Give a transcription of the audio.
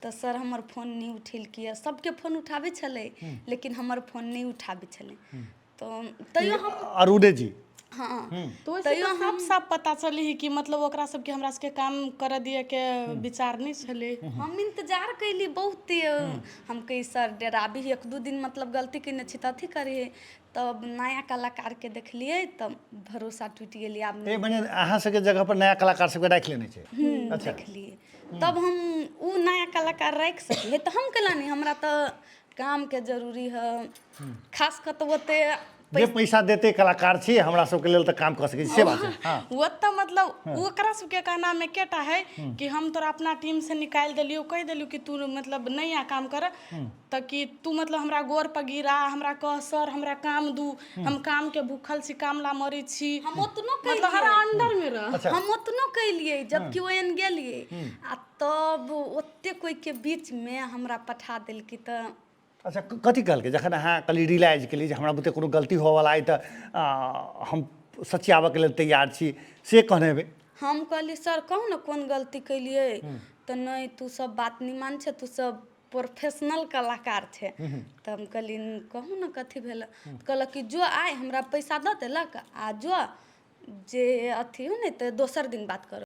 तो सर हमर फोन नहीं उठेल किया, सबके फोन उठावे छले लेकिन हमर फोन नहीं उठावे छले। तो तैयो हम अरुणे जी हाँ तो वैसे तो साफ साफ पता चली है कि मतलब ओकरा सबके हमरा सबके काम कर दिए के विचार नहीं छले। हम इंतजार कैली बहुत। हम कही सर डराबी एक दू दिन मतलब गलती कने छी तथी करे। तब नया कलाकार के देखलिए तब भरोसा टूट गेली। आब ए बने अहाँ सबके जगह पर नया कलाकार सबके राख लेने छै। अच्छा देखलिए तब हम उ नया कलाकार रख सकी तो हम कला नहीं। हमरा तो काम के जरूरी है, खास कर तो ओते जे पैसा देते कलाकार छी हमरा सबके लेल त काम कर सकै छी से बात है। हां वो तो मतलब ओकरा सबके कहना में केटा है कि हम तोरा अपना टीम से निकाल देलियो, कह देलियो कि तू मतलब नया काम कर त कि तू मतलब हमरा गोर पर गिरा, हमरा कह सर हमरा काम दू, हम काम के भूखल छी, काम ला मरी छी। हम ओतनो मतलब हर अंडर में रह। अच्छा हम ओतनो कैलिए जबकि ओन गेलिए आ तब ओते कोई के बीच में हमरा पठा देल कि त अच्छा कथी कहल के जखन अहाँ कली रियलाइज केली जे हमरा बुते कोनो गलती हो वाला है त हम सचियाबे के लेल तैयार छी से कहने बे। हम कहली सर कहू ना कौन गलती कैलिए तो नहीं तू सब बात नहीं मान छे, तू सब प्रोफेशनल कलाकार छे। तो हम कहली कहू ना कथी भेल। कहलक कि जो आए हमरा पैसा द देलक आ जो जे अथी हो नहीं तो दोसर दिन बात कर।